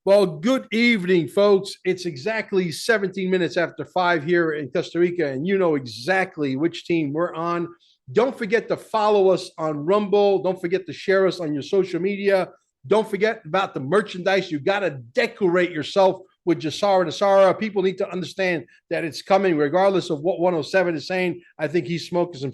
Well, good evening, folks. It's exactly 17 minutes after 5 here in Costa Rica, and you know exactly which team we're on. Don't forget to follow us on Rumble. Don't forget to share us on your social media. Don't forget about the merchandise. You got to decorate yourself with Jasara Nasara. People need to understand that it's coming, regardless of what 107 is saying. I think he's smoking some,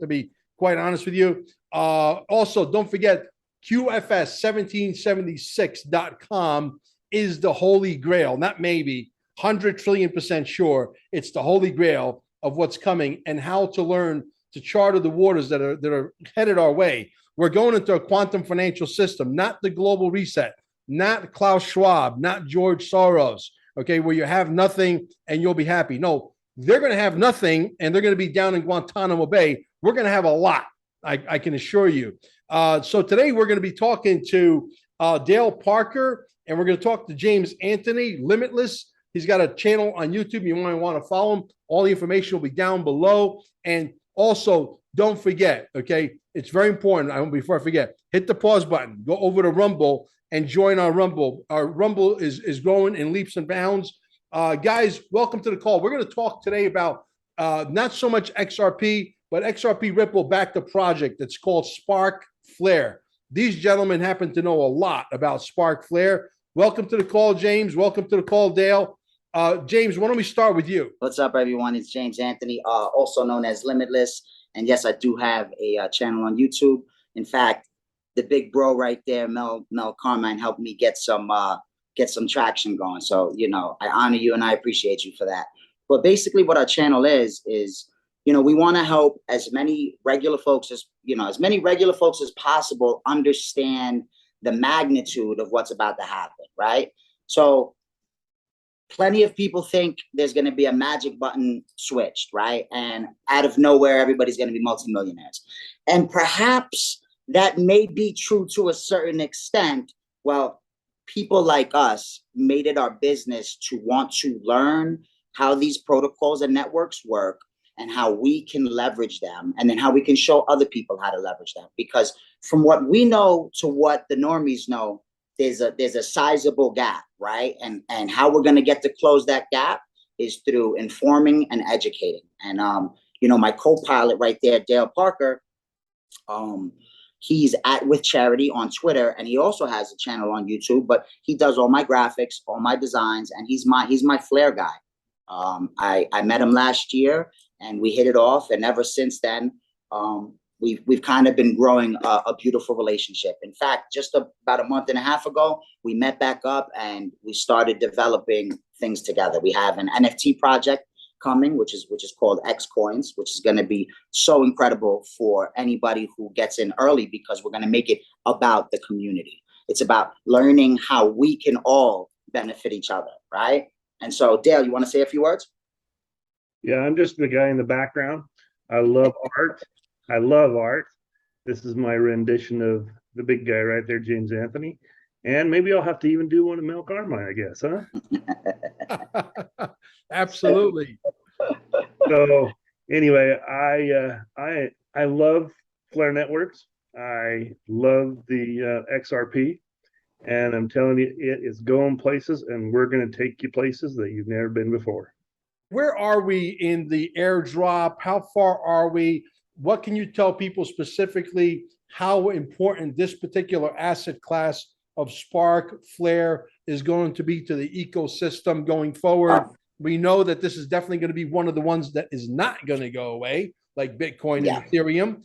to be quite honest with you. Also, don't forget QFS1776.com is the holy grail, not maybe, 100 trillion% sure. It's the holy grail of what's coming and how to learn to charter the waters that are headed our way. We're going into a quantum financial system, not the global reset, not Klaus Schwab, not George Soros, okay, where you have nothing and you'll be happy. No, they're going to have nothing and they're going to be down in Guantanamo Bay. We're going to have a lot, I can assure you. So today we're going to be talking to Dale Parker, and we're going to talk to Jamesanthony, Limitless. He's got a channel on YouTube. You might want to follow him. All the information will be down below. And also, don't forget, okay, it's very important. Before I forget, hit the pause button. Go over to Rumble and join our Rumble. Our Rumble is growing in leaps and bounds. Guys, welcome to the call. We're going to talk today about not so much XRP, but XRP Ripple backed a project that's called Spark Flare. These gentlemen happen to know a lot about Spark Flare. Welcome to the call, James. Welcome to the call, Dale. James, why don't we start with you? What's up, everyone? It's Jamesanthony, also known as Limitless. And yes, I do have a channel on YouTube. In fact, the big bro right there, Mel Carmine, helped me get some traction going. So, you know, I honor you and I appreciate you for that. But basically what our channel is, you know, we want to help as many regular folks as possible understand the magnitude of what's about to happen, right? So plenty of people think there's going to be a magic button switched, right? And out of nowhere, everybody's going to be multimillionaires. And perhaps that may be true to a certain extent. Well, people like us made it our business to want to learn how these protocols and networks work and how we can leverage them, and then how we can show other people how to leverage them. Because from what we know to what the normies know, there's a sizable gap, right? And how we're going to get to close that gap is through informing and educating. And you know, my co-pilot right there, Dale Parker, he's with Charity on Twitter, and he also has a channel on YouTube, but he does all my graphics, all my designs, and he's my Flare guy. I met him last year and we hit it off, and ever since then, we've kind of been growing a beautiful relationship. In fact, just about a month and a half ago, we met back up and we started developing things together. We have an NFT project coming, which is called X Coins, which is going to be so incredible for anybody who gets in early, because we're going to make it about the community. It's about learning how we can all benefit each other, right? And so, Dale, you want to say a few words? Yeah, I'm just the guy in the background. I love art. I love art. This is my rendition of the big guy right there, Jamesanthony. And maybe I'll have to even do one of Mel Carmine, I guess, huh? Absolutely. So anyway, I love Flare Networks. I love the XRP. And I'm telling you, it is going places, and we're going to take you places that you've never been before. Where are we in the airdrop? How far are we? What can you tell people specifically how important this particular asset class of Spark Flare is going to be to the ecosystem going forward? We know that this is definitely going to be one of the ones that is not going to go away, like Bitcoin and Ethereum.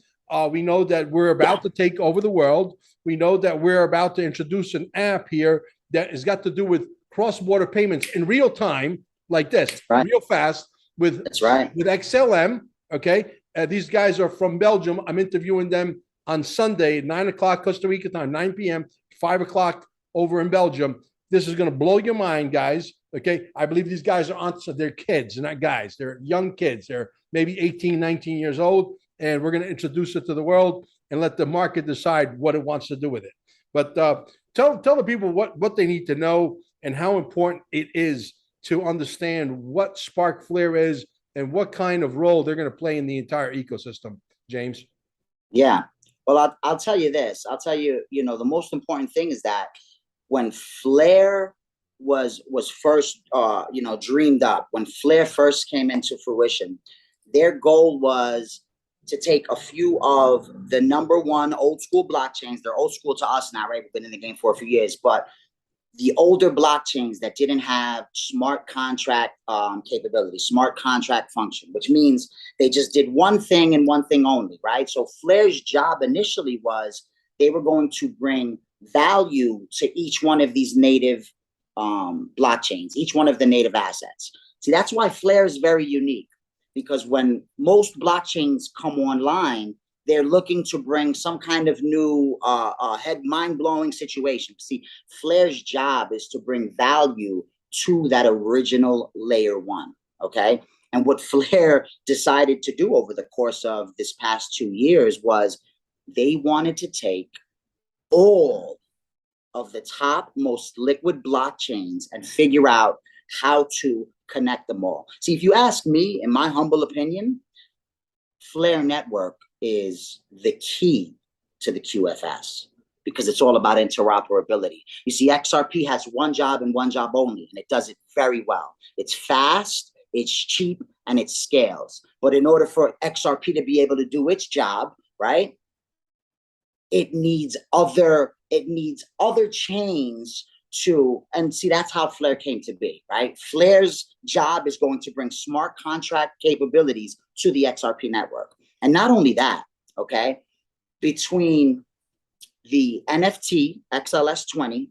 We know that we're about to take over the world. We know that we're about to introduce an app here that has got to do with cross-border payments in real time, like this, real fast, with XLM. Okay, these guys are from Belgium. I'm interviewing them on Sunday, 9 o'clock Costa Rica time, 9 p.m., 5 o'clock over in Belgium. This is going to blow your mind, guys. Okay, I believe these guys are on. They're kids, they're not guys. They're young kids. They're maybe 18, 19 years old, and we're going to introduce it to the world and let the market decide what it wants to do with it. But tell the people what they need to know and how important it is to understand what Spark Flare is and what kind of role they're going to play in the entire ecosystem. James? Yeah. Well, I'll tell you this. I'll tell you, you know, the most important thing is that when Flare was first dreamed up, when Flare first came into fruition, their goal was to take a few of the #1 old school blockchains. They're old school to us now, right? We've been in the game for a few years, but the older blockchains that didn't have smart contract capability, smart contract function, which means they just did one thing and one thing only, right? So Flare's job initially was they were going to bring value to each one of these native blockchains, each one of the native assets. See, that's why Flare is very unique, because when most blockchains come online, they're looking to bring some kind of new mind-blowing situation. See, Flare's job is to bring value to that original layer 1, okay? And what Flare decided to do over the course of this past 2 years was they wanted to take all of the top most liquid blockchains and figure out how to connect them all. See, if you ask me, in my humble opinion, Flare Network is the key to the QFS, because it's all about interoperability. You see, XRP has one job and one job only, and it does it very well. It's fast, it's cheap, and it scales. But in order for XRP to be able to do its job, right, it needs other chains to, and see, that's how Flare came to be, right? Flare's job is going to bring smart contract capabilities to the XRP network. And not only that, okay, between the NFT XLS20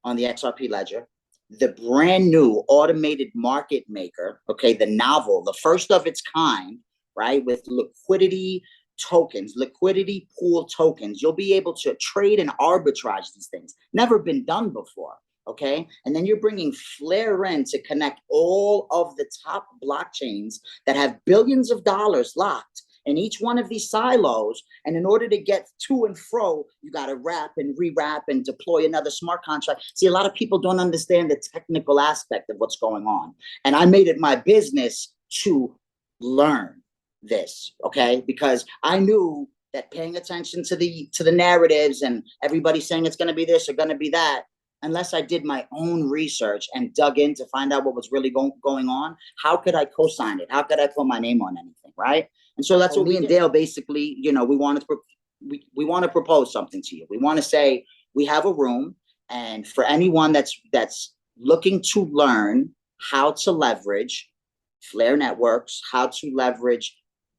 on the XRP ledger, the brand new automated market maker, okay, the novel, the first of its kind, right, with liquidity tokens, liquidity pool tokens, you'll be able to trade and arbitrage these things. Never been done before, okay? And then you're bringing Flare in to connect all of the top blockchains that have billions of dollars locked in each one of these silos. And in order to get to and fro, you got to wrap and rewrap and deploy another smart contract. See, a lot of people don't understand the technical aspect of what's going on. And I made it my business to learn this, okay? Because I knew that paying attention to the narratives and everybody saying it's going to be this or going to be that, unless I did my own research and dug in to find out what was really going on, how could I co-sign it? How could I put my name on anything, right? And so that's what me and Dale basically, we want to propose something to you. We want to say we have a room, and for anyone that's looking to learn how to leverage Flare networks, how to leverage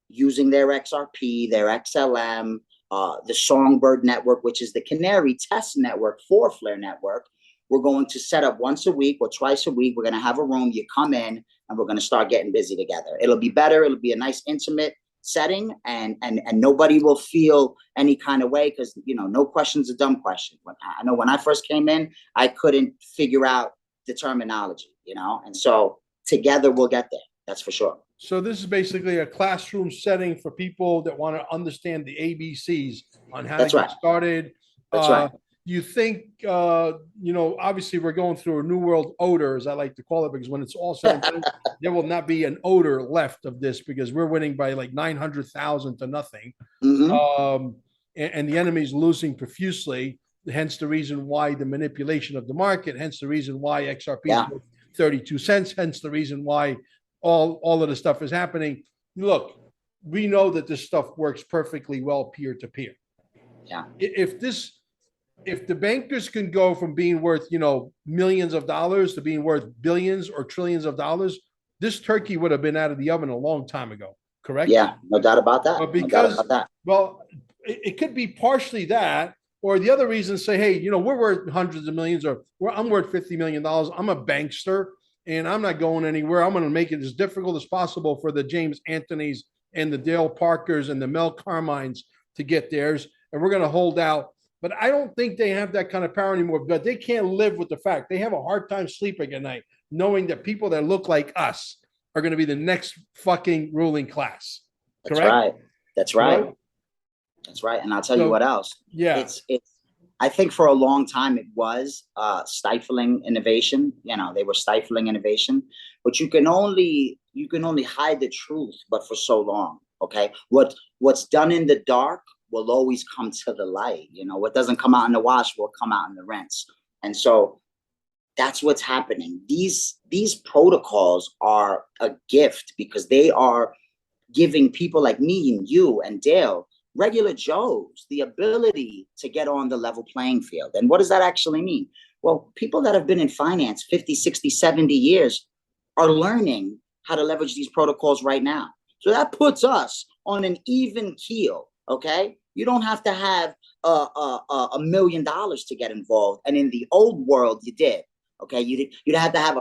using their XRP, their XLM, the Songbird network, which is the Canary test network for Flare network. We're going to set up once a week or twice a week. We're going to have a room. You come in and we're going to start getting busy together. It'll be better. It'll be a nice intimate setting, and nobody will feel any kind of way, because no question's a dumb question. I know when I first came in, I couldn't figure out the terminology, and so together we'll get there. That's for sure. So this is basically a classroom setting for people that want to understand the ABCs on how to get started. That's right. You think, obviously we're going through a new world odor, as I like to call it, because when it's all said and done, there will not be an odor left of this, because we're winning by like 900,000 to nothing. Mm-hmm. And the enemy's losing profusely, hence the reason why the manipulation of the market, hence the reason why XRP is 32 cents, hence the reason why all of the stuff is happening. Look, we know that this stuff works perfectly well peer-to-peer. Yeah. If the bankers can go from being worth, millions of dollars to being worth billions or trillions of dollars, this turkey would have been out of the oven a long time ago. Correct? Yeah, no doubt about that. But because, well, it could be partially that, or the other reason say, hey, we're worth hundreds of millions, or I'm worth $50 million. I'm a bankster and I'm not going anywhere. I'm going to make it as difficult as possible for the Jamesanthonys and the Dale Parkers and the Mel Carmines to get theirs. And we're going to hold out. But I don't think they have that kind of power anymore, but they can't live with the fact they have a hard time sleeping at night, knowing that people that look like us are going to be the next fucking ruling class. Correct? That's right. That's right. Right? That's right. And I'll tell you what else. Yeah. It's I think for a long time it was stifling innovation. They were stifling innovation, but you can only hide the truth, but for so long. Okay. What's done in the dark will always come to the light. What doesn't come out in the wash will come out in the rinse. And so that's what's happening. These protocols are a gift because they are giving people like me and you and Dale, regular Joes, the ability to get on the level playing field. And what does that actually mean? Well, people that have been in finance 50, 60, 70 years are learning how to leverage these protocols right now. So that puts us on an even keel, okay? You don't have to have $1 million to get involved. And in the old world, you did. Okay, you'd have to have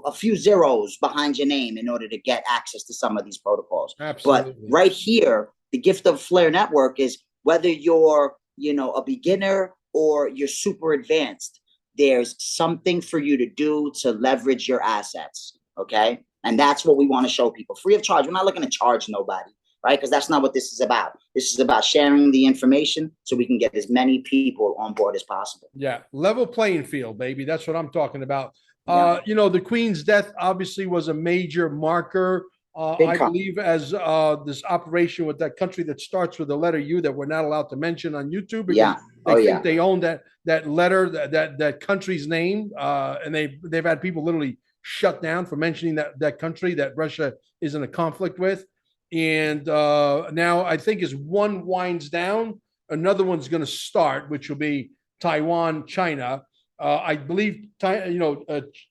a few zeros behind your name in order to get access to some of these protocols. Absolutely. But right here, the gift of Flare Network is whether you're, a beginner or you're super advanced, there's something for you to do to leverage your assets. Okay, and that's what we want to show people free of charge. We're not looking to charge nobody, right? Because that's not what this is about. This is about sharing the information so we can get as many people on board as possible. Yeah, level playing field, baby. That's what I'm talking about. Yeah. The Queen's death obviously was a major marker. I believe as this operation with that country that starts with the letter U that we're not allowed to mention on YouTube because they think they own that letter, that country's name, and they've had people literally shut down for mentioning that country that Russia is in a conflict with. And now I think as one winds down, another one's going to start, which will be Taiwan, China. I believe, Xi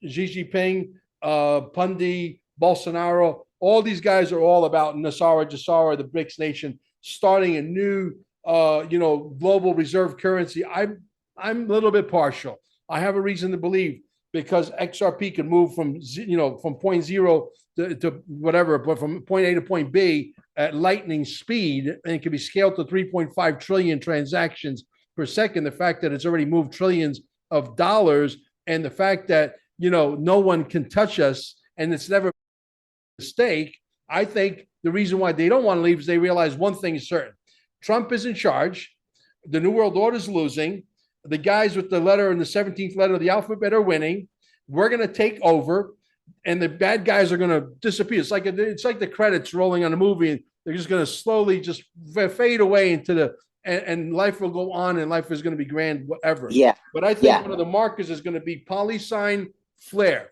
Jinping, Pundi, Bolsonaro, all these guys are all about Nasara, Jasara, the BRICS nation, starting a new, global reserve currency. I'm a little bit partial. I have a reason to believe because XRP can move from 0.0 to whatever, but from point A to point B at lightning speed, and it can be scaled to 3.5 trillion transactions per second. The fact that it's already moved trillions of dollars, and the fact that no one can touch us, and it's never a mistake. I think the reason why they don't want to leave is they realize one thing is certain: Trump is in charge. The New World Order is losing. The guys with the letter in the 17th letter of the alphabet are winning. We're going to take over, and the bad guys are going to disappear. It's like the credits rolling on a movie, and they're just going to slowly just fade away into and life will go on, and life is going to be grand, whatever. Yeah. But I think one of the markers is going to be PolySign Flare,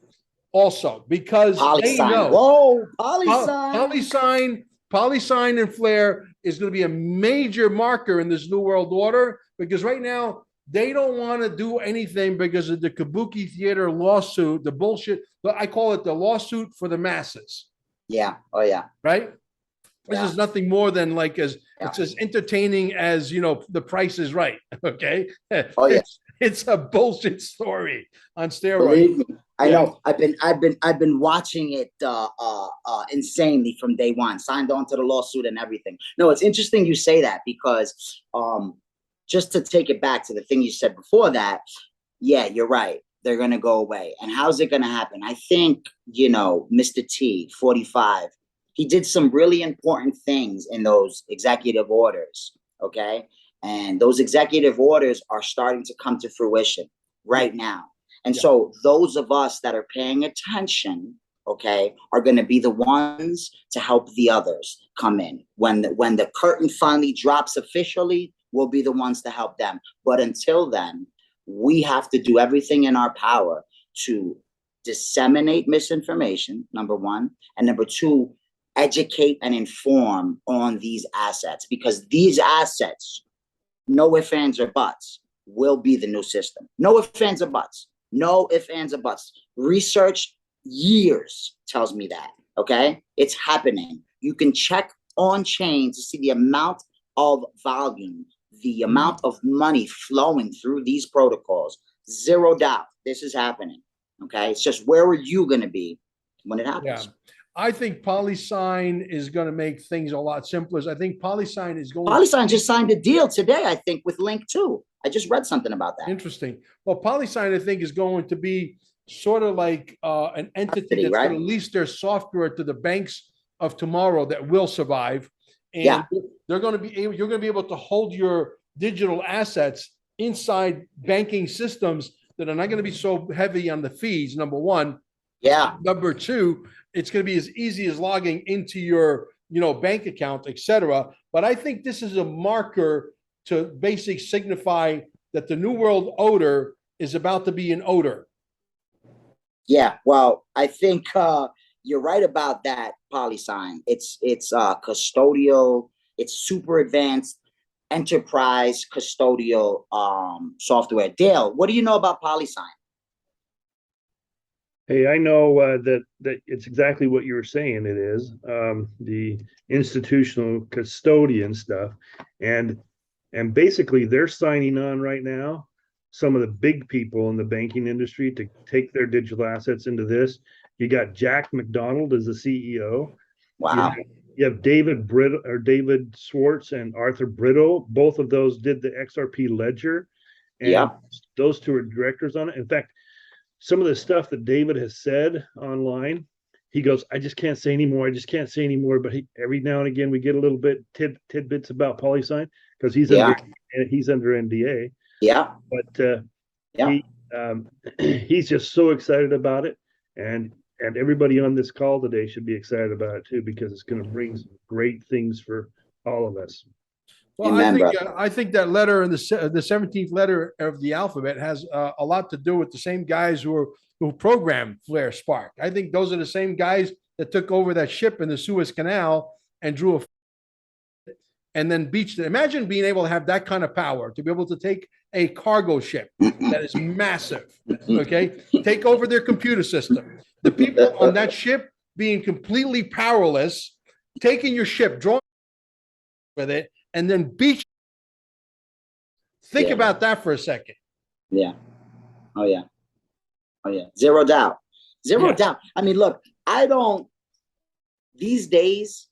also because they know. Whoa, PolySign. PolySign and Flare is going to be a major marker in this New World Order because right now they don't want to do anything because of the Kabuki Theater lawsuit, the bullshit. I call it the lawsuit for the masses. Yeah. Oh, yeah. Right? This is nothing more than it's as entertaining as, The Price is Right. Okay? Oh, yeah. It's a bullshit story on steroids. Believe me. I know. I've been watching it insanely from day one. Signed on to the lawsuit and everything. No, it's interesting you say that because just to take it back to the thing you said before that, yeah, you're right. They're gonna go away. And how's it gonna happen? I think Mr. T, 45, he did some really important things in those executive orders. Okay, and those executive orders are starting to come to fruition right now. And so those of us that are paying attention, okay, are going to be the ones to help the others come in. When the curtain finally drops officially, we'll be the ones to help them. But until then, we have to do everything in our power to disseminate misinformation, number one, and number two, educate and inform on these assets, because these assets, no ifs, ands, or buts, will be the new system. No ifs, ands, or buts. No ifs, ands, or buts. Research years tells me that, okay? It's happening. You can check on chain to see the amount of volume, the amount of money flowing through these protocols. Zero doubt this is happening, okay? It's just, where are you going to be when it happens? Yeah. I think PolySign is going to make things a lot simpler. I think PolySign is going. PolySign just signed a deal today, I think, with Link 2. I just read something about that. Interesting. Well, PolySign, I think, is going to be sort of like an entity that's going to lease their software to the banks of tomorrow that will survive, and they're going to be able. You're going to be able to hold your digital assets inside banking systems that are not going to be so heavy on the fees. Number one. Yeah. Number two, it's going to be as easy as logging into your, bank account, etc. But I think this is a marker to basically signify that the New World Order is about to be an odor. Yeah, well, I think you're right about that, PolySign. It's custodial, it's super advanced enterprise custodial software. Dale, what do you know about PolySign? Hey, I know that it's exactly what you were saying. It is the institutional custodian stuff, and basically they're signing on right now some of the big people in the banking industry to take their digital assets into this. You got Jack McDonald as the CEO. Wow. You have David Schwartz and Arthur Brittle. Both of those did the XRP ledger, and Yep. those two are directors on it. In fact, some of the stuff that David has said online, he goes, I just can't say anymore. I just can't say anymore. But every now and again, we get a little bit tidbits about PolySign because he's under NDA. Yeah. But he's just so excited about it, and everybody on this call today should be excited about it too, because it's going to bring some great things for all of us. Well, Amen, I think that letter in the 17th letter of the alphabet has a lot to do with the same guys who programmed Flare Spark. I think those are the same guys that took over that ship in the Suez Canal and drew and then beached it. Imagine being able to have that kind of power to be able to take a cargo ship that is massive, okay, take over their computer system. The people on that ship being completely powerless, taking your ship, drawing with it, and then beach. Think about that for a second. Yeah. Oh, yeah. Oh, yeah. Zero doubt. Zero doubt. I mean, look, these days,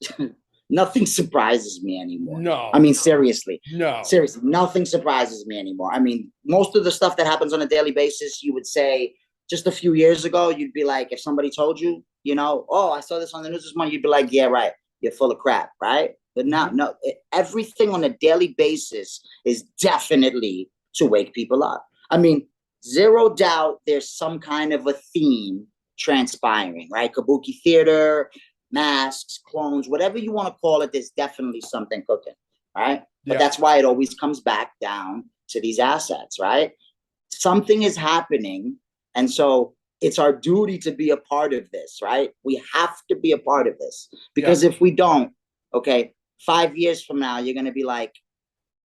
nothing surprises me anymore. No. I mean, seriously. No. Seriously, nothing surprises me anymore. I mean, most of the stuff that happens on a daily basis, you would say just a few years ago, you'd be like, if somebody told you, oh, I saw this on the news this morning, you'd be like, yeah, right. You're full of crap, right? But now, no, everything on a daily basis is definitely to wake people up. I mean, zero doubt there's some kind of a theme transpiring, right? Kabuki theater, masks, clones, whatever you want to call it, there's definitely something cooking, right? But that's why it always comes back down to these assets, right? Something is happening. And so it's our duty to be a part of this, right? We have to be a part of this, because if we don't, okay, 5 years from now, you're going to be like,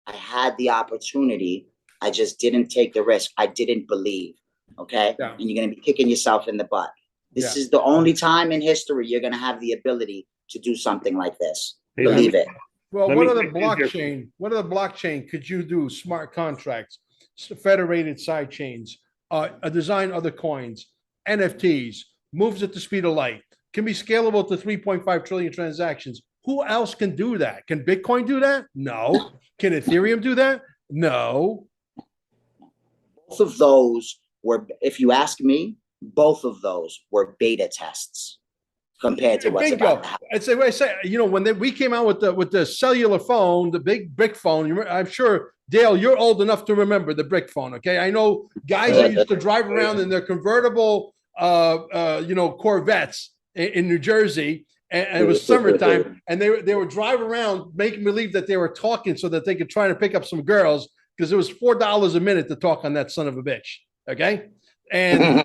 I had the opportunity. I just didn't take the risk. I didn't believe. Okay. And you're going to be kicking yourself in the butt. This is the only time in history you're going to have the ability to do something like this. Believe it. Well, what other blockchain could you do? Smart contracts, federated side chains, design other coins, NFTs, moves at the speed of light, can be scalable to 3.5 trillion transactions. Who else can do that? Can Bitcoin do that? No. Can Ethereum do that? No. Both of those were, if you ask me, both of those were beta tests compared to what's about to happen. It's I say, when we came out with the cellular phone, the big brick phone, I'm sure, Dale, you're old enough to remember the brick phone, okay? I know guys that used to drive around in their convertible, Corvettes in New Jersey, and it was summertime, and they would drive around making believe that they were talking so that they could try to pick up some girls, because it was $4 a minute to talk on that son of a bitch, okay? And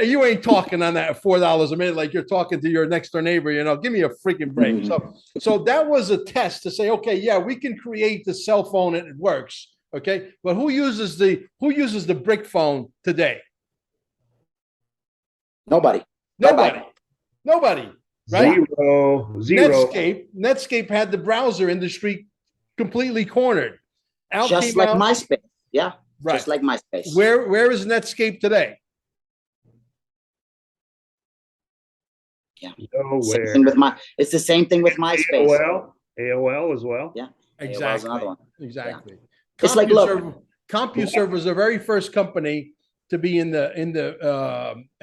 you ain't talking on that $4 a minute like you're talking to your next door neighbor. Give me a freaking break. So that was a test to say, okay, yeah, we can create the cell phone and it works. Okay, but who uses the brick phone today? Nobody. Right? Zero. Netscape had the browser industry completely cornered. Just like MySpace. Yeah. Right. Just like MySpace. Where is Netscape today? Yeah. It's the same thing with MySpace. AOL as well. Yeah. Exactly. Another one. Exactly. Yeah. It's like, look, CompuServe was the very first company to be in the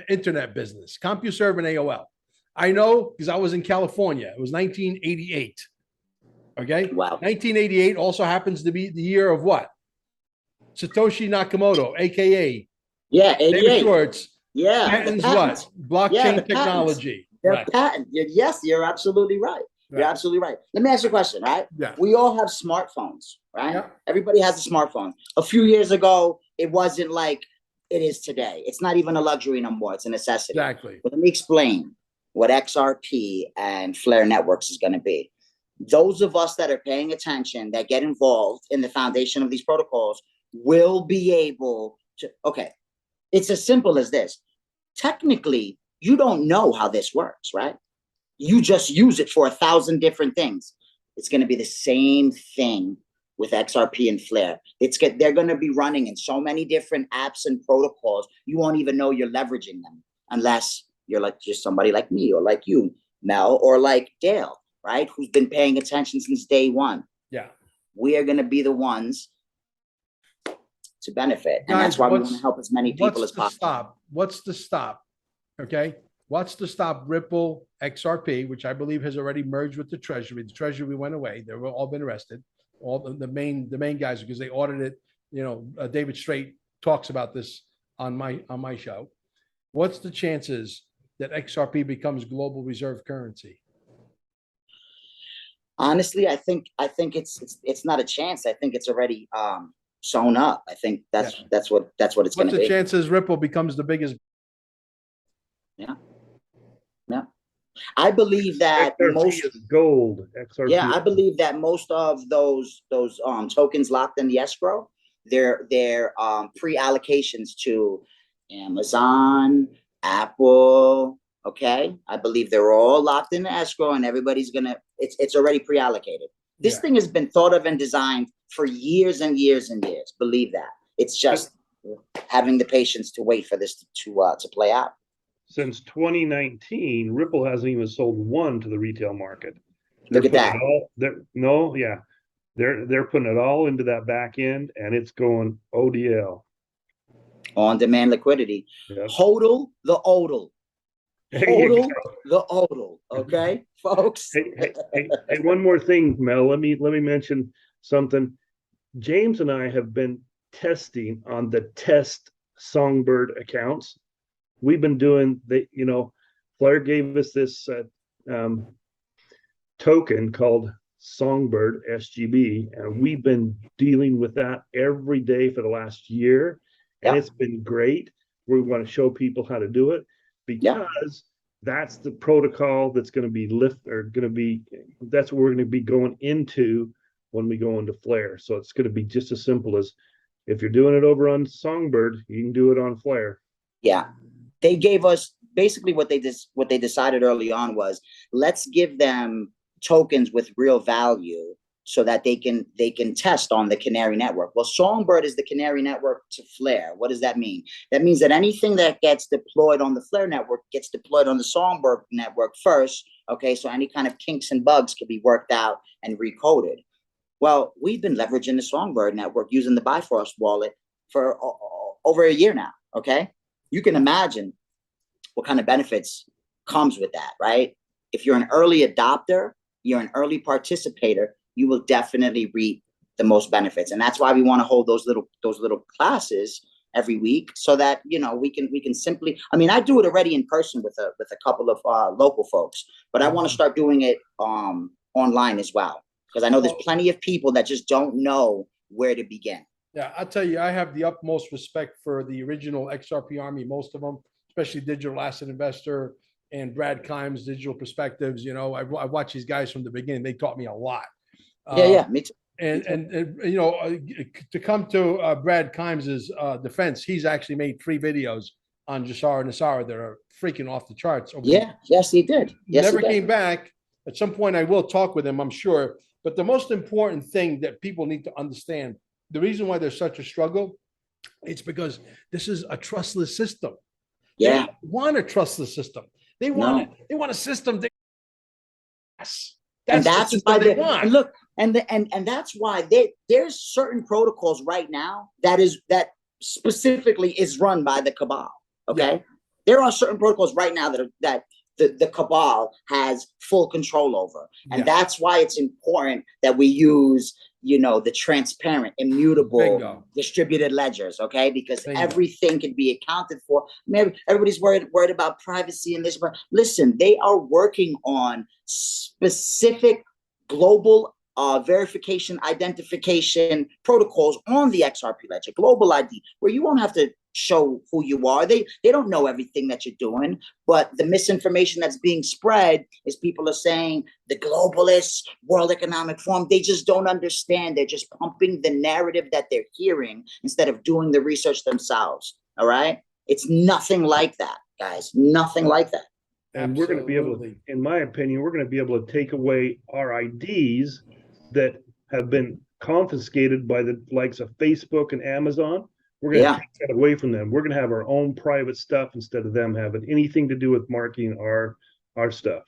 internet business. CompuServe and AOL. I know because I was in California. It was 1988. Okay. Wow. 1988 also happens to be the year of what? Satoshi Nakamoto, aka David Schwartz. Patents what? Blockchain technology. Patent. Yes, you're absolutely right. You're absolutely right. Let me ask you a question, right? Yeah. We all have smartphones, right? Yeah. Everybody has a smartphone. A few years ago, it wasn't like it is today. It's not even a luxury no more. It's a necessity. Exactly. But let me explain what XRP and Flare Networks is going to be. Those of us that are paying attention, that get involved in the foundation of these protocols, will be able to, okay, it's as simple as this. Technically, you don't know how this works, right? You just use it for 1,000 different things. It's going to be the same thing with XRP and Flare. They're going to be running in so many different apps and protocols, you won't even know you're leveraging them unless you're like just somebody like me or like you, Mel, or like Dale, right? Who's been paying attention since day one. Yeah. We are going to be the ones to benefit. And Guys, that's why we want to help as many people as possible. What's the stop? Okay. What's to stop Ripple XRP, which I believe has already merged with the Treasury? The Treasury went away. They've all been arrested. All the main guys, because they audited. You know, David Straight talks about this on my show. What's the chances that XRP becomes global reserve currency? Honestly, I think it's not a chance. I think it's already sewn up. I think that's what it's going to be. What's the chances Ripple becomes the biggest? Yeah. Yeah. I believe that XRP most is gold. XRP. Yeah, I believe that most of those tokens locked in the escrow, they're pre-allocations to Amazon, Apple. Okay, I believe they're all locked in the escrow, and everybody's gonna. It's already pre-allocated. This thing has been thought of and designed for years and years and years. Believe that. It's just having the patience to wait for this to play out. Since 2019, Ripple hasn't even sold one to the retail market. Look at that. They're putting it all into that back end, and it's going ODL. On-demand liquidity. Yep. HODL the ODL. HODL the ODL. Okay, folks. Hey, one more thing, Mel. Let me mention something. James and I have been testing on the test Songbird accounts. We've been doing Flare gave us this token called Songbird SGB, and we've been dealing with that every day for the last year, and it's been great. We want to show people how to do it because that's the protocol that's going to be that's what we're going to be going into when we go into Flare. So it's going to be just as simple as if you're doing it over on Songbird, you can do it on Flare. Yeah. They gave us basically what they decided early on was let's give them tokens with real value so that they can test on the Canary network. Well, Songbird is the Canary network to Flare. What does that mean? That means that anything that gets deployed on the Flare network gets deployed on the Songbird network first. Okay, so any kind of kinks and bugs can be worked out and recoded. Well, we've been leveraging the Songbird network using the Bifrost wallet for over a year now. Okay. You can imagine what kind of benefits comes with that, right? If you're an early adopter, you're an early participator, you will definitely reap the most benefits. And that's why we want to hold those little classes every week so that, we can simply, I mean, I do it already in person with a couple of local folks, but I want to start doing it online as well, because I know there's plenty of people that just don't know where to begin. Yeah, I'll tell you, I have the utmost respect for the original XRP army, most of them, especially Digital Asset Investor and Brad Kimes, Digital Perspectives. I watched these guys from the beginning. They taught me a lot. Me too. And to come to Brad Kimes's defense, he's actually made 3 videos on Jassara Nassara that are freaking off the charts. Yes, he did. Yes, never came back. At some point, I will talk with him, I'm sure. But the most important thing that people need to understand, the reason why there's such a struggle, it's because this is a trustless system. Yeah. They want a trustless system. They want a system that that's why they want. And look, and that's why there's certain protocols right now that specifically is run by the cabal. Okay. Yeah. There are certain protocols right now that the cabal has full control over. And that's why it's important that we use, the transparent, immutable, distributed ledgers, okay? Because everything can be accounted for. Maybe everybody's worried about privacy and this, but listen, they are working on specific global verification, identification protocols on the XRP ledger, global ID, where you won't have to show who you are. They don't know everything that you're doing, but the misinformation that's being spread is people are saying the globalists, World Economic Forum, they just don't understand. They're just pumping the narrative that they're hearing instead of doing the research themselves. All right? It's nothing like that, guys. Nothing like that. And we're going to be able to, in my opinion, we're going to be able to take away our IDs that have been confiscated by the likes of Facebook and Amazon. We're going to take that away from them. We're going to have our own private stuff instead of them having anything to do with marketing our stuff.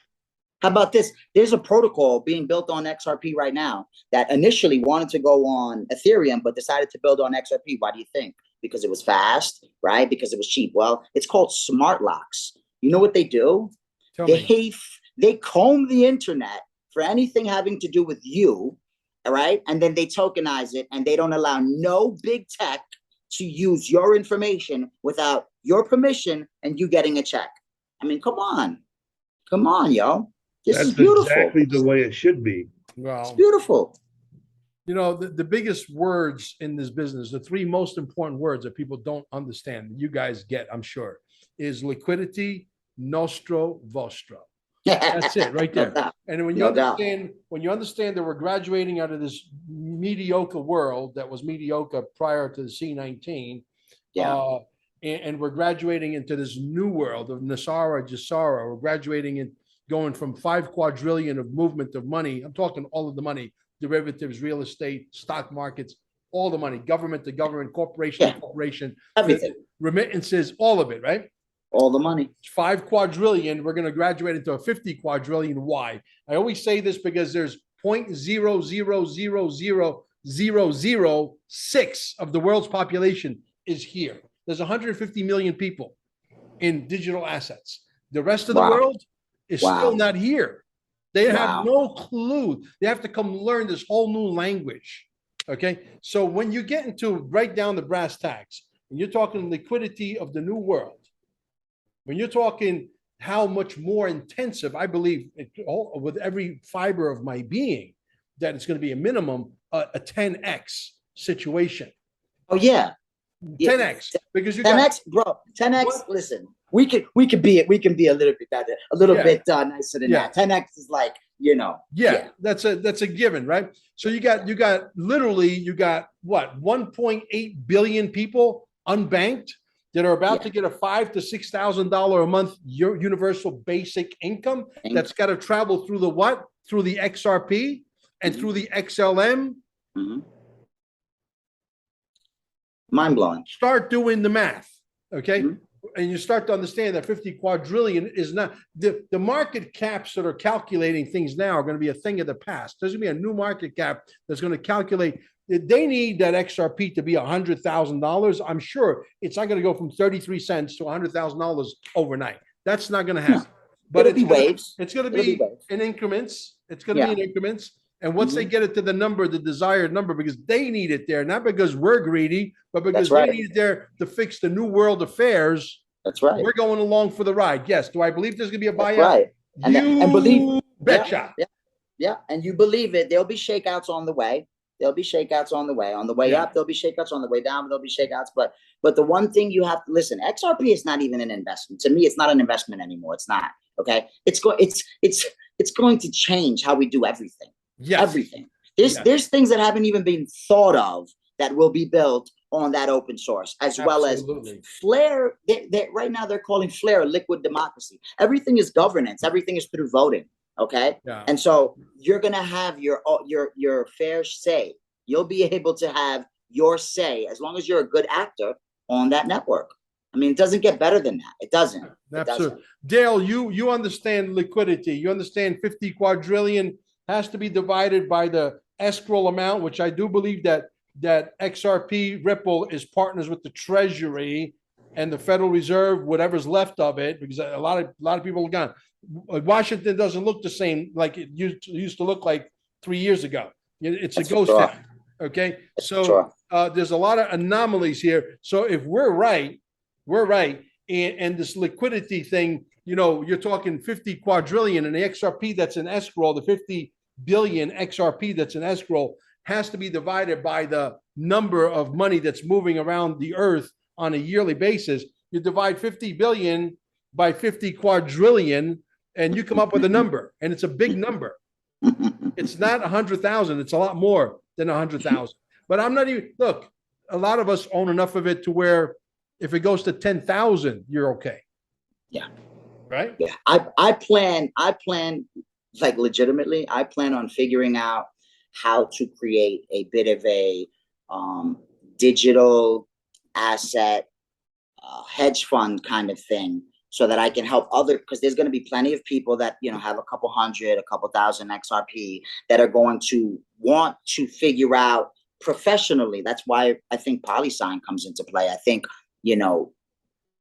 How about this? There's a protocol being built on XRP right now that initially wanted to go on Ethereum, but decided to build on XRP. Why do you think? Because it was fast, right? Because it was cheap. Well, it's called smart locks. You know what they do? They comb the internet for anything having to do with you, all right? And then they tokenize it, and they don't allow no big tech to use your information without your permission and you getting a check. I mean, come on, yo. This is beautiful. Exactly the way it should be. Well, it's beautiful. You know, the biggest words in this business, the three most important words that people don't understand, you guys get, I'm sure, is liquidity, nostro, vostro. That's it right there. And when you understand that we're graduating out of this mediocre world that was mediocre prior to the C19, and we're graduating into this new world of Nasara, Jasara, we're graduating in going from 5 quadrillion of movement of money. I'm talking all of the money, derivatives, real estate, stock markets, all the money, government to government, corporation to corporation, everything, remittances, all of it, right? All the money. 5 quadrillion. We're going to graduate into a 50 quadrillion. Why? I always say this because there's 0.0000006 of the world's population is here. There's 150 million people in digital assets. The rest of the world is still not here. They have no clue. They have to come learn this whole new language. Okay. So when you get into right down the brass tacks and you're talking liquidity of the new world, when you're talking how much more intensive, I believe with every fiber of my being, that it's going to be a minimum, a 10x situation. Oh yeah. 10x, because you 10x, bro. 10x. What? Listen, we can be a little bit better, a little bit nicer than that. 10x is like, you know. That's a given, right? So you got what, 1.8 billion people unbanked that are about to get a $5,000 to $6,000 a month universal basic income. That's got to travel through the what? Through the XRP and through the XLM. Mind blowing. Start doing the math, okay? And you start to understand that 50 quadrillion is not the market caps that are calculating things now are going to be a thing of the past. There's going to be a new market cap that's going to calculate. They need that XRP to be $100,000. I'm sure it's not going to go from 33 cents to $100,000 overnight. That's not going to happen. But it'll be waves. It's going to be in increments. It's going to be in increments. And once they get it to the number, the desired number, because they need it there, not because we're greedy, but because they need it there to fix the new world affairs. That's right. We're going along for the ride. Yes. Do I believe there's going to be a buyout? Right. And believe betcha. Yeah. And you believe it. There'll be shakeouts on the way. There'll be shakeouts on the way. On the way up, there'll be shakeouts. On the way down, there'll be shakeouts. But the one thing you have to listen, XRP is not even an investment. To me, it's not an investment anymore. It's not. Okay. It's going to change how we do everything. Yes. Everything. There's things that haven't even been thought of that will be built on that open source, as well as Flare. Right now they're calling Flare a liquid democracy. Everything is governance. Everything is through voting. Okay. And so you're gonna have your fair say. You'll be able to have your say as long as you're a good actor on that network. I mean, it doesn't get better than that. It doesn't. Absolutely. Dale, you understand liquidity. You understand 50 quadrillion has to be divided by the escrow amount, which I do believe that XRP Ripple is partners with the Treasury and the Federal Reserve, whatever's left of it, because a lot of people are gone. Washington doesn't look the same like it used to look like 3 years ago. It's a ghost town. Okay, so there's a lot of anomalies here. So if we're right, and this liquidity thing, you know, you're talking 50 quadrillion, and the XRP that's in escrow, the 50 billion XRP that's in escrow has to be divided by the number of money that's moving around the earth on a yearly basis. You divide 50 billion by 50 quadrillion, and you come up with a number, and it's a big number. It's not 100,000. It's a lot more than 100,000. But I'm not even, look, a lot of us own enough of it to where if it goes to 10,000, you're okay. Yeah. Right? Yeah. I plan like legitimately, I plan on figuring out how to create a bit of a digital asset hedge fund kind of thing, so that I can help other, because there's going to be plenty of people that, you know, have a couple hundred, a couple thousand XRP that are going to want to figure out professionally. That's why I think PolySign comes into play. I think, you know,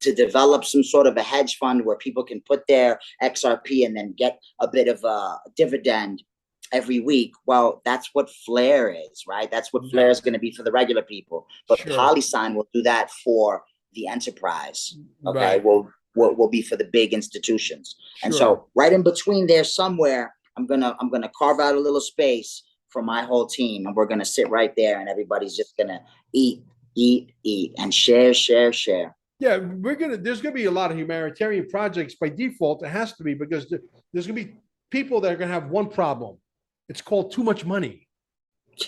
to develop some sort of a hedge fund where people can put their XRP and then get a bit of a dividend every week. Well, that's what Flare is, right? That's what Flare is going to be for the regular people. But Sure. PolySign will do that for the enterprise. Okay. Right. Will be for the big institutions. And Sure. so right in between there somewhere, I'm gonna carve out a little space for my whole team, and we're gonna sit right there, and everybody's just gonna eat, and share. Yeah, there's gonna be a lot of humanitarian projects by default. It has to be, because there's gonna be people that are gonna have one problem. It's called too much money.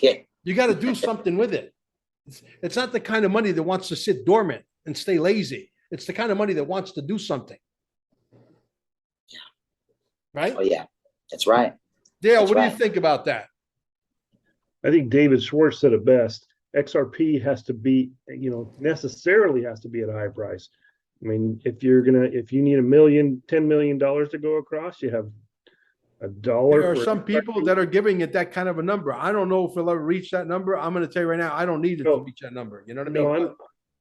Yeah. You got to do something with it. It's not the kind of money that wants to sit dormant and stay lazy. It's the kind of money that wants to do something. Yeah. Right? Oh yeah, that's right. Dale, That's what do right. you think about that? I think David Schwartz said it best. XRP has to be, you know, necessarily has to be at a high price. I mean, if you need $10 million to go across, you have $1. There are some people that are giving it that kind of a number. I don't know if we'll ever reach that number. I'm going to tell you right now, I don't need it to reach that number. You know what I mean?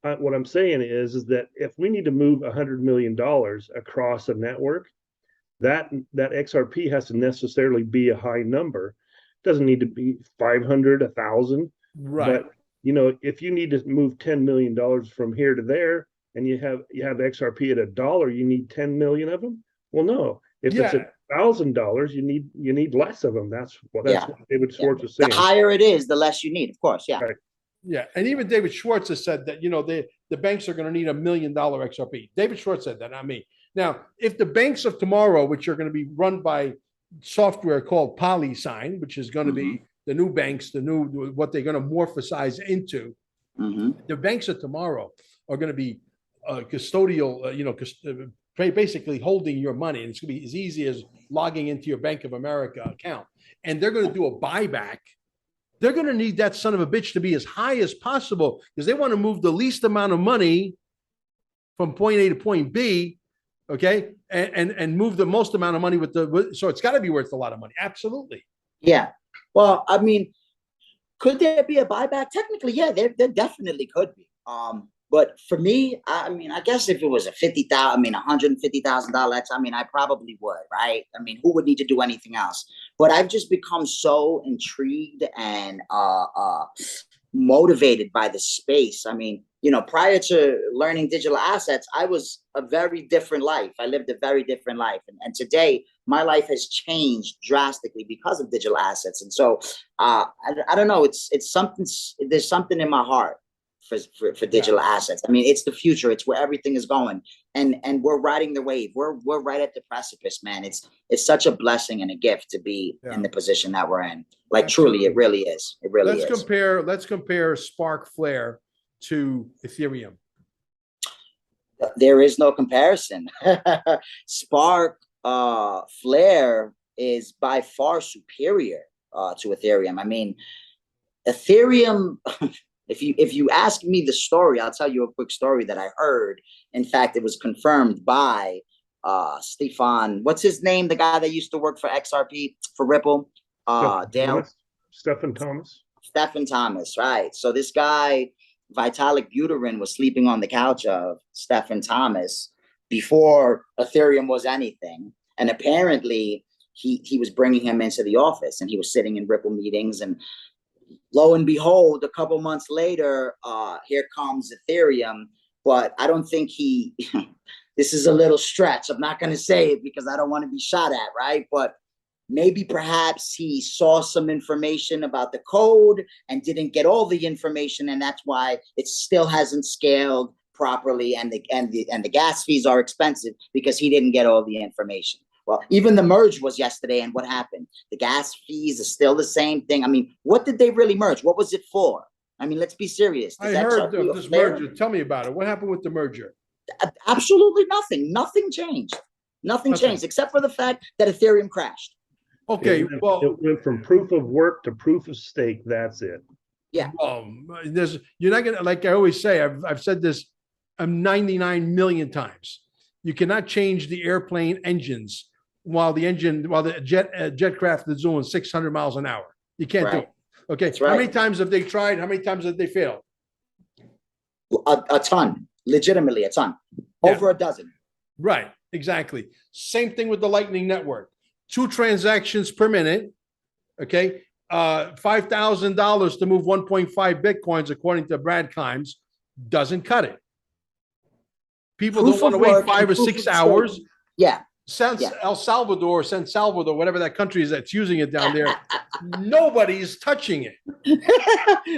No, what I'm saying is that if we need to move $100 million across a network, that XRP has to necessarily be a high number. It doesn't need to be 500, 1,000. Right. But you know, if you need to move $10 million from here to there, and you have XRP at $1, you need 10 million of them. Well, no. If it's $1,000, you need less of them. That's what David Schwartz is saying. The higher it is, the less you need, of course. Yeah. Right. Yeah, and even David Schwartz has said that, you know, the banks are going to need $1 million XRP. David Schwartz said that, not me. Now, if the banks of tomorrow, which are going to be run by software called PolySign, which is going to be the new banks, what they're going to morphosize into, the banks of tomorrow are going to be custodial, basically holding your money, and it's going to be as easy as logging into your Bank of America account, and they're going to do a buyback. They're going to need that son of a bitch to be as high as possible, because they want to move the least amount of money from point A to point B, okay, and move the most amount of money so it's got to be worth a lot of money. Absolutely. Yeah. Well, I mean, could there be a buyback? Technically, yeah, there definitely could be. But for me, I mean, I guess if it was $150,000, I mean, I probably would, right? I mean, who would need to do anything else? But I've just become so intrigued and motivated by the space. I mean, you know, prior to learning digital assets, I was a very different life. I lived a very different life. And today, my life has changed drastically because of digital assets. And so I don't know, it's something, there's something in my heart for digital assets. I mean, it's the future. It's where everything is going, and we're riding the wave. We're right at the precipice, man. It's such a blessing and a gift to be in the position that we're in. Like, truly, it really is. It really is. Let's compare Spark Flare to Ethereum. There is no comparison. Spark Flare is by far superior to Ethereum. I mean, Ethereum. If you ask me the story, I'll tell you a quick story that I heard. In fact, it was confirmed by Stefan. What's his name? The guy that used to work for XRP for Ripple. Dale. Stephen Thomas. Stephen Thomas, right? So this guy, Vitalik Buterin, was sleeping on the couch of Stephen Thomas before Ethereum was anything, and apparently he was bringing him into the office, and he was sitting in Ripple meetings, and lo and behold, a couple months later, here comes Ethereum. But I don't think this is a little stretch. I'm not going to say it because I don't want to be shot at, right? But maybe perhaps he saw some information about the code and didn't get all the information, and that's why it still hasn't scaled properly, and the gas fees are expensive because he didn't get all the information. Well, even the merge was yesterday, and what happened? The gas fees are still the same thing. I mean, what did they really merge? What was it for? I mean, let's be serious. I heard of this merger. Tell me about it. What happened with the merger? Absolutely nothing. Nothing changed. Nothing changed except for the fact that Ethereum crashed. Okay, well, it went from proof of work to proof of stake. That's it. Yeah. You're not gonna, like I always say, I've said this 99 million times. You cannot change the airplane engines while the jet craft is doing 600 miles an hour. You can't do it. Okay. That's right. How many times have they tried? How many times have they failed? A ton. Legitimately a ton. Over a dozen. Right. Exactly. Same thing with the Lightning Network. 2 transactions per minute. Okay. $5,000 to move 1.5 Bitcoins, according to Brad Kimes, doesn't cut it. People don't want to wait 5 or 6 hours. Yeah. El Salvador, San Salvador, whatever that country is that's using it down there, nobody's touching it.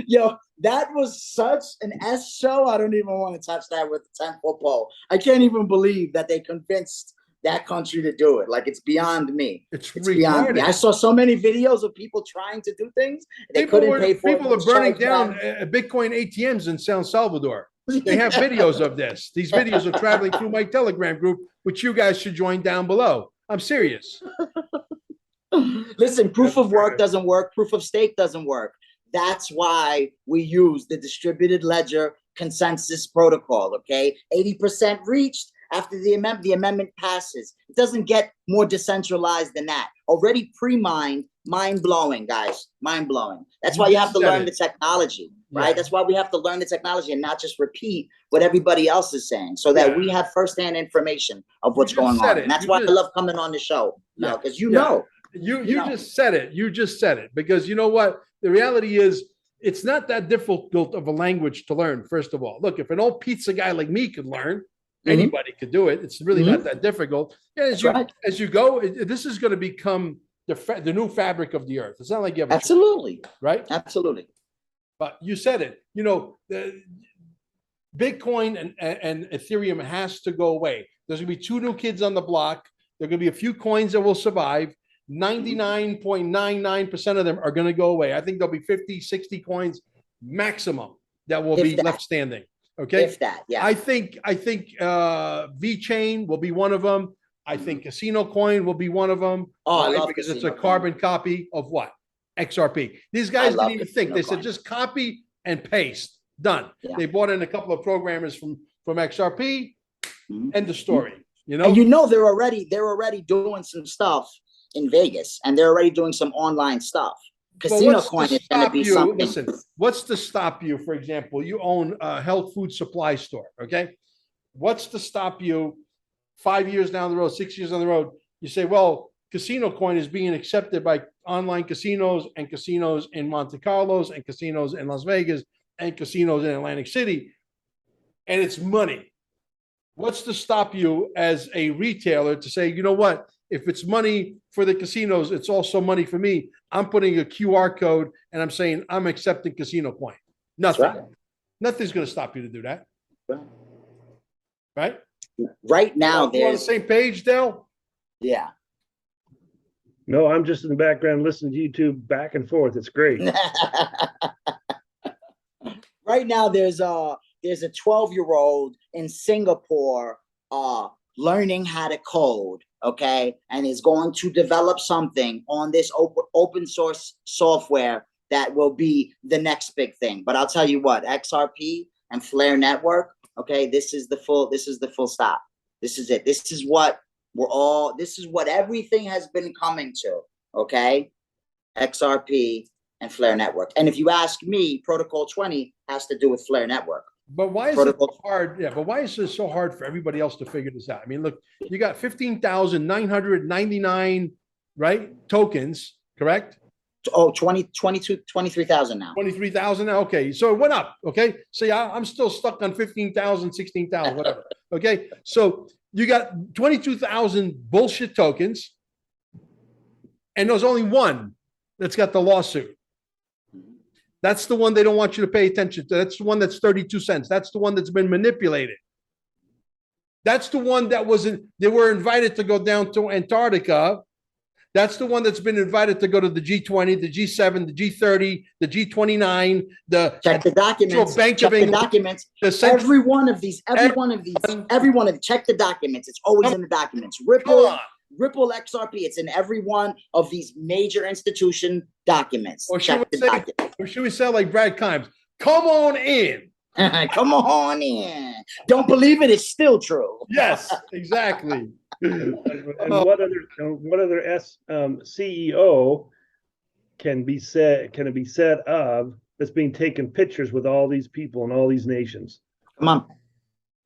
Yo, that was such an S show. I don't even want to touch that with the 10-foot pole. I can't even believe that they convinced that country to do it. Like, it's beyond me. It's beyond me. I saw so many videos of people trying to do things they couldn't pay for. People are burning down Bitcoin ATMs in San Salvador. They have videos of this. These videos are traveling through my Telegram group, which you guys should join down below. I'm serious. Listen, proof of work doesn't work. Proof of stake doesn't work. That's why we use the distributed ledger consensus protocol, okay? 80% reached after the amendment passes. It doesn't get more decentralized than that. Already pre-mined, mind-blowing, guys, mind-blowing. That's why you have to learn the technology, right? Yeah. That's why we have to learn the technology and not just repeat what everybody else is saying, so that we have firsthand information of what's going on. And that's why I love coming on the show, because you know. You just said it. You just said it. Because you know what? The reality is, it's not that difficult of a language to learn, first of all. Look, if an old pizza guy like me could learn, anybody could do it. It's really not that difficult. Yeah, as you go, this is going to become the new fabric of the earth. It's not like you have absolutely right. Absolutely. But you said it. You know, Bitcoin and Ethereum has to go away. There's going to be 2 new kids on the block. There are going to be a few coins that will survive. 99.99% of them are going to go away. I think there'll be 50, 60 coins maximum that will be left standing. Okay. If that, yeah. I think VeChain will be one of them. I think Casino Coin will be one of them. Oh, I love because it's a carbon copy of what? XRP. These guys didn't even think. They said just copy and paste. Done. Yeah. They brought in a couple of programmers from XRP. End of story. You know, and you know they're already doing some stuff in Vegas, and they're already doing some online stuff. Casino Coin is going to be something. Listen, what's to stop you? For example, you own a health food supply store. Okay, what's to stop you 5 years down the road, 6 years down the road? You say, well, Casino Coin is being accepted by online casinos and casinos in Monte Carlos and casinos in Las Vegas and casinos in Atlantic City, and it's money. What's to stop you as a retailer to say, you know what? If it's money for the casinos, it's also money for me. I'm putting a QR code and I'm saying I'm accepting Casino Coin. Nothing. Right. Nothing's going to stop you to do that. Right? Right now, we're on the same page, Dale? Yeah. No, I'm just in the background listening to you two back and forth. It's great. Right now, there's a 12-year-old in Singapore learning how to code, okay, and is going to develop something on this open source software that will be the next big thing. But I'll tell you what, XRP and Flare Network, okay, this is the full stop. This is it. This is what everything has been coming to, okay? XRP and Flare Network. And if you ask me, Protocol 20 has to do with Flare Network. But why is it hard? Yeah, but why is it so hard for everybody else to figure this out? I mean, look, you got 15,999, right, tokens, correct? Oh, 23,000 now. 23,000 now. Okay, so it went up. Okay, see, I'm still stuck on 15,000, 16,000, whatever. Okay, so you got 22,000 bullshit tokens, and there's only one that's got the lawsuit. That's the one they don't want you to pay attention to. That's the one that's 32 cents. That's the one that's been manipulated. That's the one that they were invited to go down to Antarctica. That's the one that's been invited to go to the G20, the G7, the G30, the G29, check the documents. Bank check of England, the documents. the Every one of these, check the documents. It's always in the documents. Ripple XRP, it's in every one of these major institution documents. Or should we say like Brad Kimes, come on in. Come on in. Don't believe it, it's still true. Yes, exactly. And what other CEO can be said of that's being taken pictures with all these people in all these nations? Come on.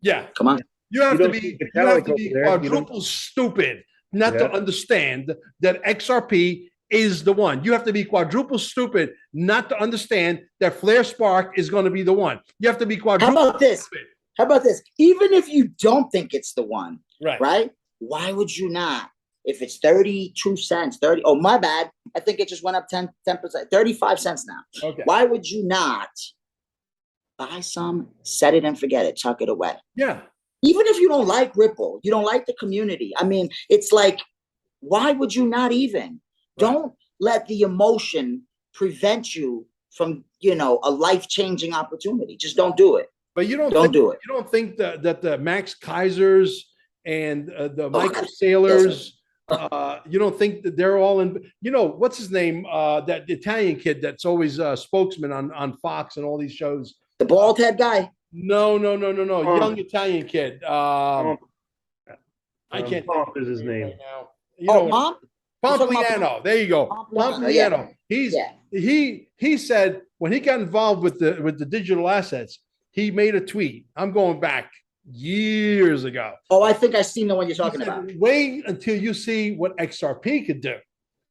Yeah. Come on. You have to be quadruple stupid not to understand that XRP is the one. You have to be quadruple stupid not to understand that Flare Spark is going to be the one. You have to be quadruple stupid. How about this? Even if you don't think it's the one, right? Why would you not? If it's 32 cents, oh, my bad. I think it just went up 10%, 35 cents now. Okay. Why would you not buy some, set it and forget it, tuck it away? Yeah. Even if you don't like Ripple, you don't like the community. I mean, it's like, why would you not even? Right. Don't let the emotion prevent you from, a life-changing opportunity. Just don't do it. But you don't do it. You don't think that the Max Kaisers and the Michael Saylors, you don't think that they're all in, what's his name? That Italian kid that's always a spokesman on Fox and all these shows. The bald head guy? No. Young Italian kid. I can't. Pomp is his name. Mom? Pompliano. There you go. Pompliano. He said when he got involved with the digital assets, he made a tweet. I'm going back years ago. Oh, I think I've seen the one you're talking about. Wait until you see what XRP could do.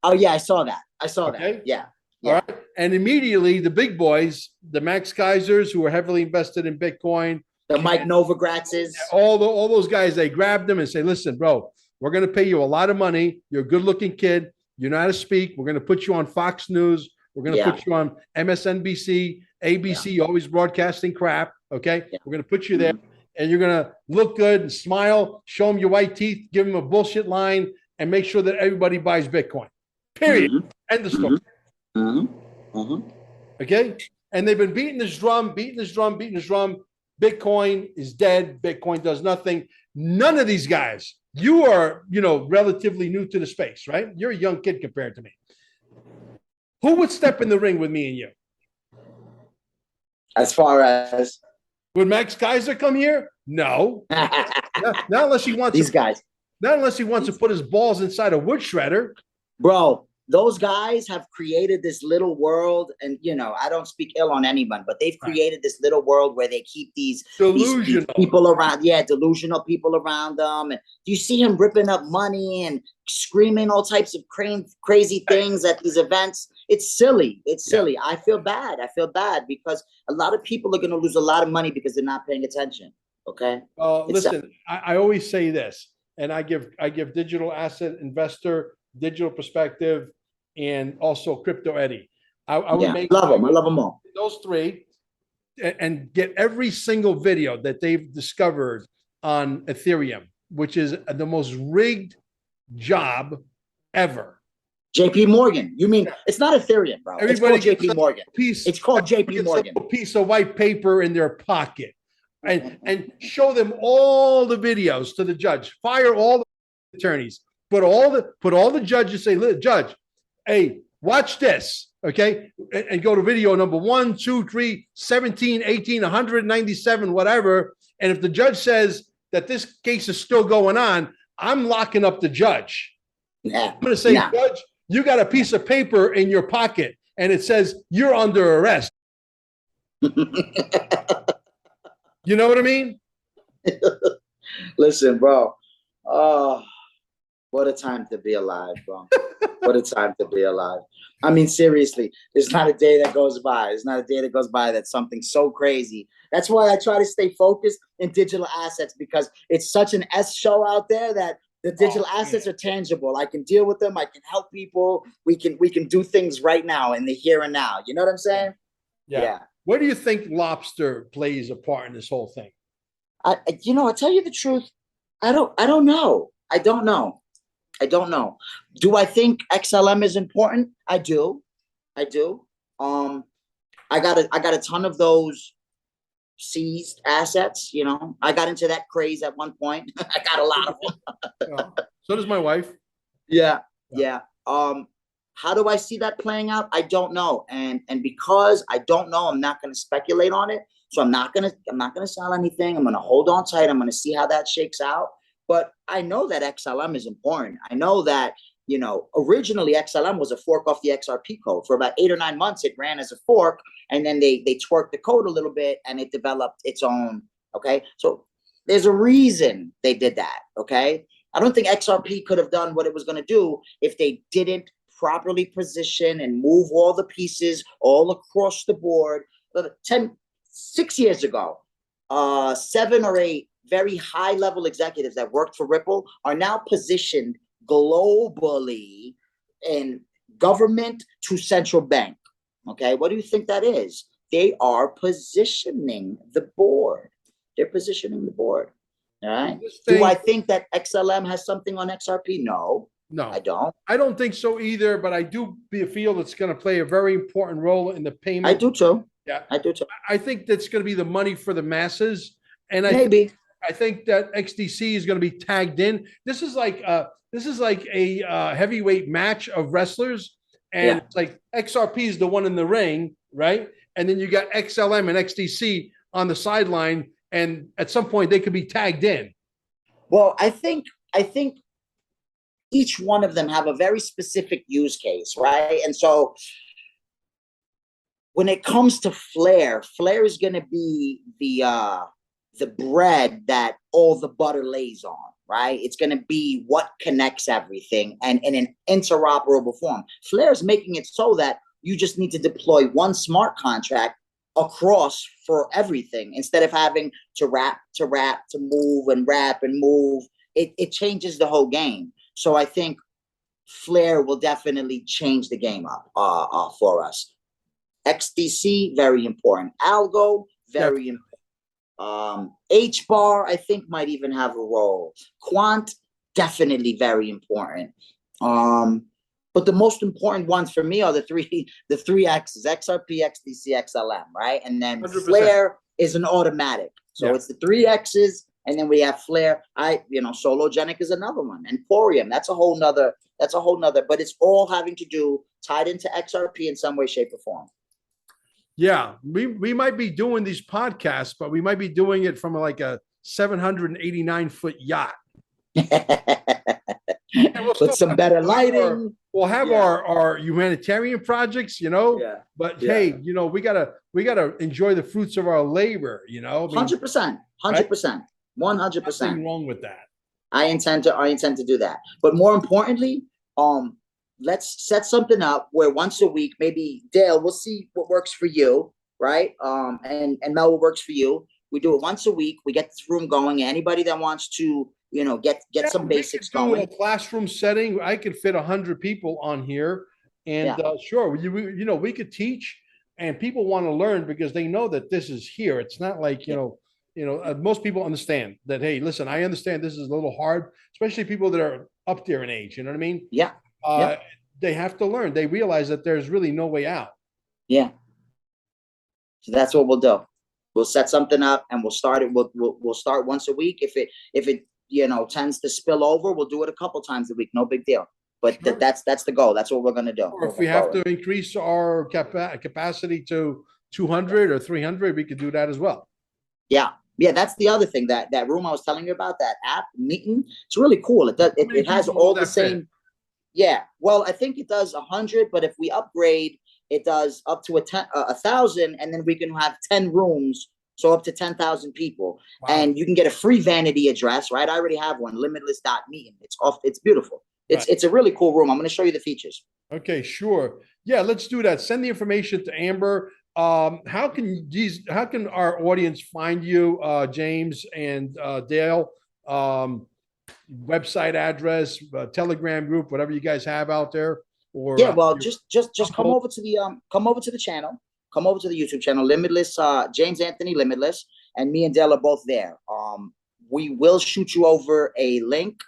Oh yeah, I saw that. that. Yeah. All right. And immediately the big boys, the Max Kaisers who are heavily invested in Bitcoin, the Mike Novogratzes, all those guys, they grabbed them and say, listen, bro, we're going to pay you a lot of money. You're a good looking kid. You know how to speak. We're going to put you on Fox News. We're going to put you on MSNBC, ABC, always broadcasting crap. Okay. Yeah. We're going to put you there and you're going to look good and smile, show them your white teeth, give them a bullshit line and make sure that everybody buys Bitcoin. Period. End of story. Okay. And they've been beating this drum. Bitcoin is dead. Bitcoin does nothing. None of these guys, you are, relatively new to the space, right? You're a young kid compared to me. Who would step in the ring with me and you? As far as would Max Kaiser come here? No. not unless he wants these guys. Not unless he wants to put his balls inside a wood shredder. Bro, those guys have created this little world, and I don't speak ill on anyone, but they've created this little world where they keep these people around, delusional people around them. And you see him ripping up money and screaming all types of crazy things at these events. It's silly. I feel bad. Because a lot of people are going to lose a lot of money because they're not paying attention. Okay. Listen, I always say this, and I give digital asset investor, digital perspective, and also Crypto Eddie. I would love them. I love them all. Those three, and get every single video that they've discovered on Ethereum, which is the most rigged job ever. JP Morgan. You mean it's not Ethereum, bro? Everybody it's called JP Morgan. It's called JP Morgan. A piece of white paper in their pocket, and show them all the videos to the judge. Fire all the attorneys. Put all the judges, say, judge, hey, watch this, okay? And go to video number 1, 2, 3, 17, 18, 197, whatever. And if the judge says that this case is still going on, I'm locking up the judge. I'm going to say, Judge, you got a piece of paper in your pocket and it says you're under arrest. You know what I mean? Listen, bro. What a time to be alive, bro. What a time to be alive. I mean, seriously, there's not a day that goes by. There's not a day that goes by that's something so crazy. That's why I try to stay focused in digital assets, because it's such an S show out there that the digital assets are tangible. I can deal with them. I can help people. We can do things right now in the here and now. You know what I'm saying? Yeah. Where do you think lobster plays a part in this whole thing? I tell you the truth, I don't know. I don't know. I don't know. Do I think XLM is important? I do. I do. I got a ton of those seized assets. I got into that craze at one point. I got a lot of them. Yeah. So does my wife. Yeah. How do I see that playing out? I don't know. And because I don't know, I'm not going to speculate on it. So I'm not going to sell anything. I'm going to hold on tight. I'm going to see how that shakes out. But I know that XLM is important. I know that, originally XLM was a fork off the XRP code. For about 8 or 9 months, it ran as a fork, and then they twerked the code a little bit, and it developed its own. Okay. So there's a reason they did that. Okay. I don't think XRP could have done what it was going to do if they didn't properly position and move all the pieces all across the board. 6 years ago, 7 or 8 very high level executives that worked for Ripple are now positioned globally in government to central bank. Okay, what do you think that is? They are positioning the board. They're positioning the board. All right. Do I think that XLM has something on XRP? No. No, I don't. I don't think so either, but I do feel it's going to play a very important role in the payment. I do too. Yeah, I do too. I think that's going to be the money for the masses. And I think that XDC is going to be tagged in. This is like a heavyweight match of wrestlers, and it's like XRP is the one in the ring, right? And then you got XLM and XDC on the sideline, and at some point they could be tagged in. Well, I think each one of them have a very specific use case, right? And so when it comes to Flare is going to be the bread that all the butter lays on, right? It's going to be what connects everything and in an interoperable form. Flare is making it so that you just need to deploy one smart contract across for everything instead of having to wrap, to move and wrap and move. It changes the whole game. So I think Flare will definitely change the game up for us. XDC, very important. Algo, very important. HBAR, I think, might even have a role. Quant, definitely very important. But the most important ones for me are the three X's: XRP, XDC, XLM, right? And then 100%. Flare is an automatic. So it's the 3 X's, and then we have Flare. Sologenic is another one, and Emporium. That's a whole nother. But it's all having to do tied into XRP in some way, shape, or form. Yeah, we might be doing these podcasts, but we might be doing it from like a 789-foot yacht. With some better lighting. We'll have our humanitarian projects, but hey, we gotta enjoy the fruits of our labor, 100%, 100%, 100%. Nothing wrong with that. I intend to do that. But more importantly, let's set something up where once a week, maybe Dale, we'll see what works for you, right? And Mel, what works for you. We do it once a week. We get this room going. Anybody that wants to, get some basics going. A classroom setting, I could fit 100 people on here, and sure, we could teach, and people want to learn because they know that this is here. It's not like most people understand that. Hey, listen, I understand this is a little hard, especially people that are up there in age. You know what I mean? Yeah. They have to learn. They realize that there's really no way out. Yeah. So that's what we'll do. We'll set something up and we'll start it. We'll start once a week. If it tends to spill over, we'll do it a couple times a week. No big deal. But sure. That's the goal. That's what we're going to do. Or if we have to increase our capacity to 200 or 300, we could do that as well. Yeah. Yeah, that's the other thing. That room I was telling you about, that app meeting, it's really cool. It has all the same. Yeah, well, I think it does 100, but if we upgrade, it does up to 1,000, and then we can have 10 rooms, so up to 10,000 people. Wow. And you can get a free vanity address, right? I already have one, limitless.me. It's beautiful. It's a really cool room. I'm going to show you the features. Okay, sure. Yeah, let's do that. Send the information to Amber. How can our audience find you, James and Dale? Website address, Telegram group, whatever you guys have out there. Or just come over to the channel. come over to the YouTube channel, Limitless, Jamesanthony Limitless, and me and Dale are both there. We will shoot you over a link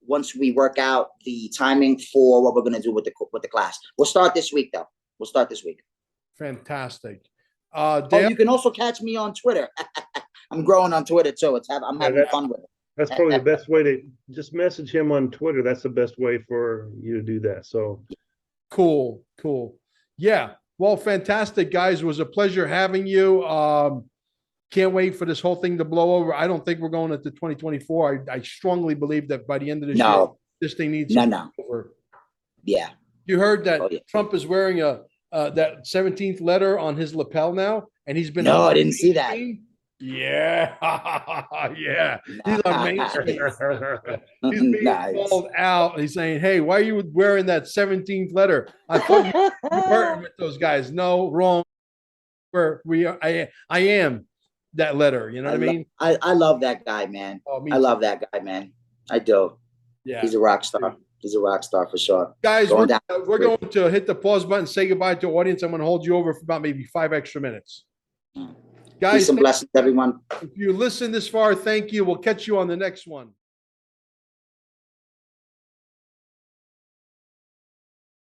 once we work out the timing for what we're going to do with the class. We'll start this week, though. We'll start this week. Fantastic. Oh, Dale? you can also catch me on Twitter. I'm growing on Twitter too. I'm having fun with it. That's probably the best way to just message him on Twitter. That's the best way for you to do that. So Cool. Yeah. Well, fantastic, guys. It was a pleasure having you. Can't wait for this whole thing to blow over. I don't think we're going into 2024. I strongly believe that by the end of this year, this thing needs to No. over. Yeah. You heard that Oh, yeah. Trump is wearing that 17th letter on his lapel now, and he's been. No, I didn't see that. Yeah, yeah. He's on Main Street. He's being called out. He's saying, "Hey, why are you wearing that 17th letter? I thought you were with those guys." No, wrong. I am that letter. You know what I mean? I love that guy, man. Oh, I love that guy, man. I do. Yeah, he's a rock star. He's a rock star for sure. Guys, we're going to hit the pause button, say goodbye to the audience. I'm going to hold you over for about maybe 5 extra minutes. Guys, peace and blessings, everyone. If you listen this far, thank you. We'll catch you on the next one.